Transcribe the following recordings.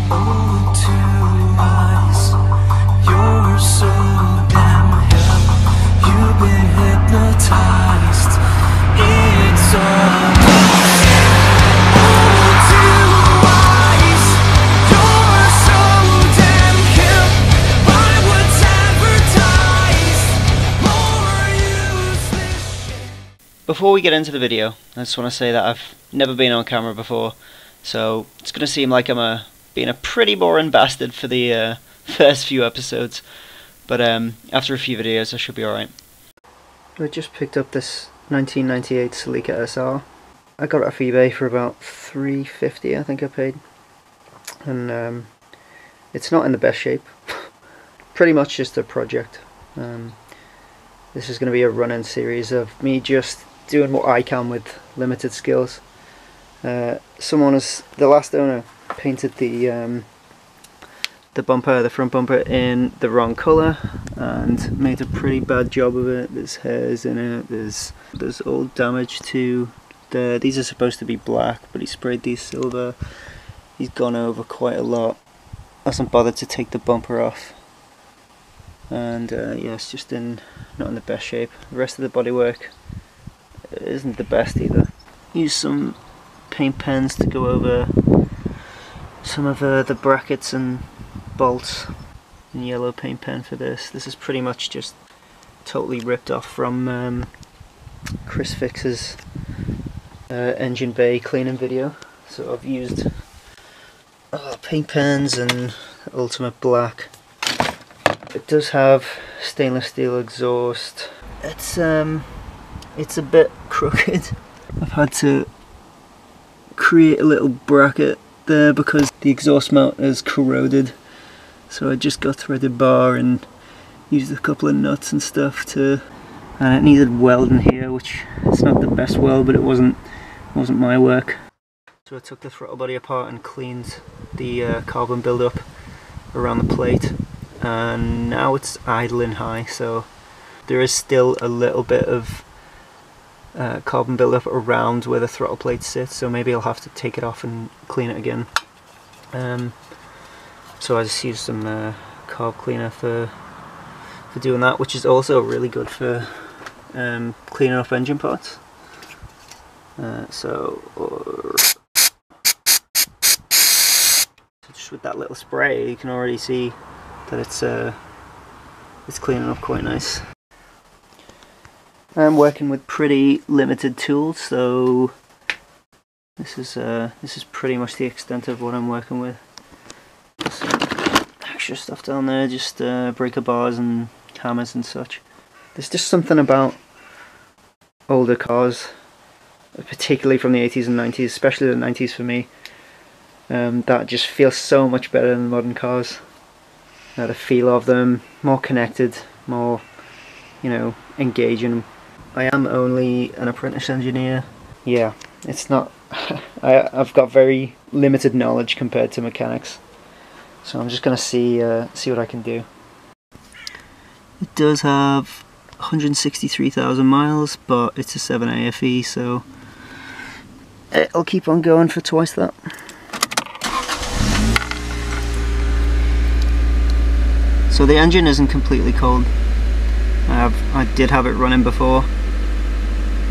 Oh, two eyes, you're so damn hip. You've been hypnotized. It's almost. Oh, two eyes, you're so damn hip. Buy what's advertised. More useless shit. Before we get into the video, I just want to say that I've never been on camera before, so it's going to seem like I'm being a pretty boring bastard for the first few episodes, but after a few videos I should be alright. I just picked up this 1998 Celica SR. I got it off eBay for about $3.50 I think I paid, and it's not in the best shape. Pretty much just a project. This is going to be a run-in series of me just doing what I can with limited skills. The last owner painted the bumper, the front bumper, in the wrong colour and made a pretty bad job of it. There's hairs in it, there's old damage to these are supposed to be black, but he sprayed these silver. He's gone over quite a lot. Hasn't bothered to take the bumper off, and yeah, it's just not in the best shape. The rest of the bodywork isn't the best either. Use some paint pens to go over some of the brackets and bolts, and yellow paint pen for this. This is pretty much just totally ripped off from Chris Fix's engine bay cleaning video. So I've used paint pens and Ultimate Black. It does have stainless steel exhaust. It's a bit crooked. I've had to create a little bracket there because the exhaust mount is corroded, so I just got threaded bar and used a couple of nuts and stuff and it needed welding here, which it's not the best weld, but it wasn't my work. So I took the throttle body apart and cleaned the carbon buildup around the plate, and now it's idling high, so there is still a little bit of carbon buildup around where the throttle plate sits, so maybe I'll have to take it off and clean it again. So I just used some carb cleaner for doing that, which is also really good for cleaning up engine parts. So just with that little spray, you can already see that it's cleaning up quite nice. I'm working with pretty limited tools, so this is pretty much the extent of what I'm working with. Some extra stuff down there, just breaker bars and hammers and such. There's just something about older cars, particularly from the 80s and 90s, especially the 90s for me, that just feels so much better than modern cars. The feel of them, more connected, more, engaging. I am only an apprentice engineer. Yeah, it's not. I've got very limited knowledge compared to mechanics, so I'm just gonna see what I can do. It does have 163,000 miles, but it's a 7 AFE, so it'll keep on going for twice that. So the engine isn't completely cold. I did have it running before,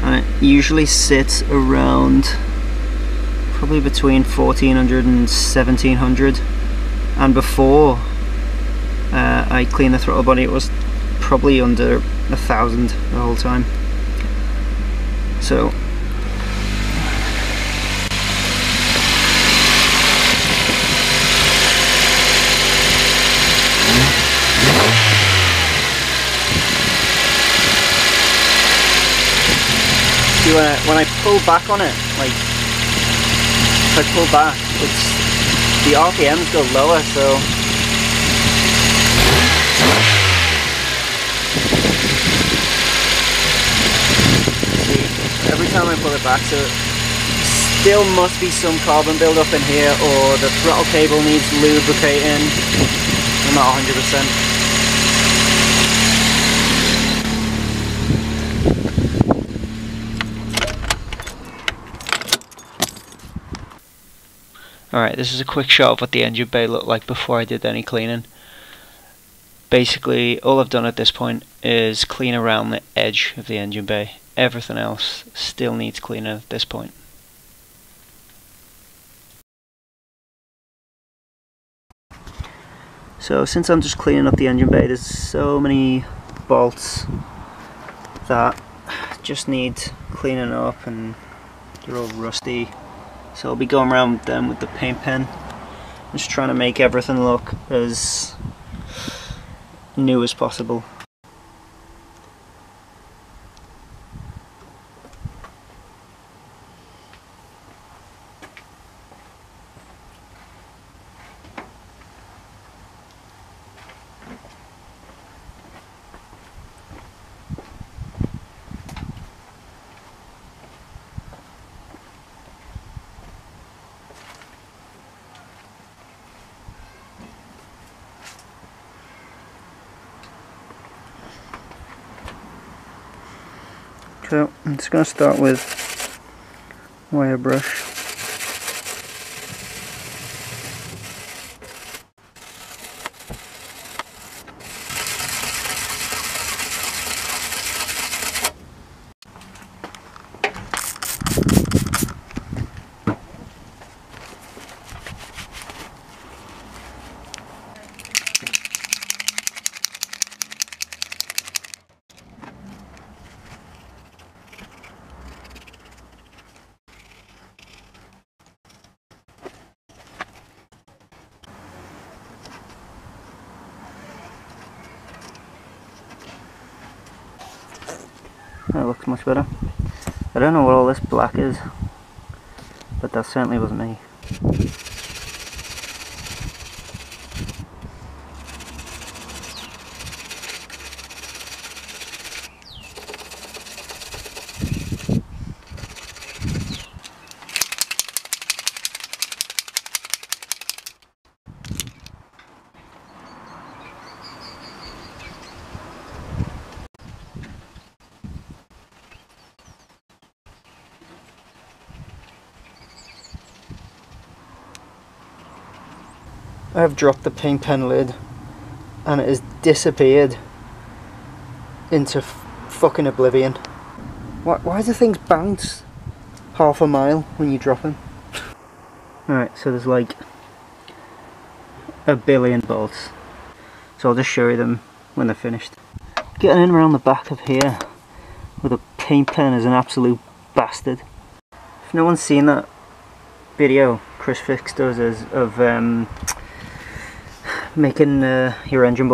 and it usually sits around probably between 1400 and 1700, and before I cleaned the throttle body it was probably under 1000 the whole time. So when I pull back on it, like if I pull back, the RPMs go lower, so see, every time I pull it back, so still must be some carbon buildup in here, or the throttle cable needs lubricating. I'm not 100%. Alright, this is a quick shot of what the engine bay looked like before I did any cleaning. Basically, all I've done at this point is clean around the edge of the engine bay. Everything else still needs cleaning at this point. So since I'm just cleaning up the engine bay, there's so many bolts that just need cleaning up and they're all rusty. So I'll be going around them with the paint pen, just trying to make everything look as new as possible. So I'm just going to start with wire brush. That looks much better. I don't know what all this black is, but that certainly wasn't me. I've dropped the paint pen lid and it has disappeared into fucking oblivion. Why do things bounce half a mile when you drop them? Alright, so there's like a billion bolts. So I'll just show you them when they're finished. Getting in around the back of here with a paint pen is an absolute bastard. If no one's seen that video Chris Fix does of making your engine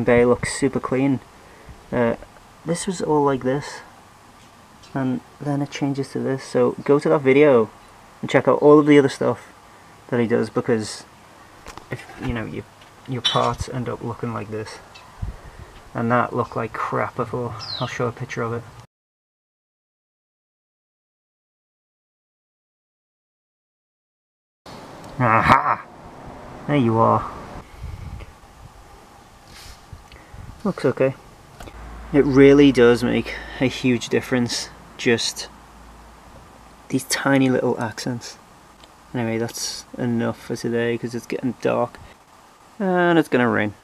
bay look super clean. This was all like this, and then it changes to this. So go to that video and check out all of the other stuff that he does, because if you know your parts end up looking like this, and that looked like crap before. I'll show a picture of it. Aha! There you are. Looks okay. It really does make a huge difference, just these tiny little accents. Anyway, that's enough for today because it's getting dark and it's gonna rain.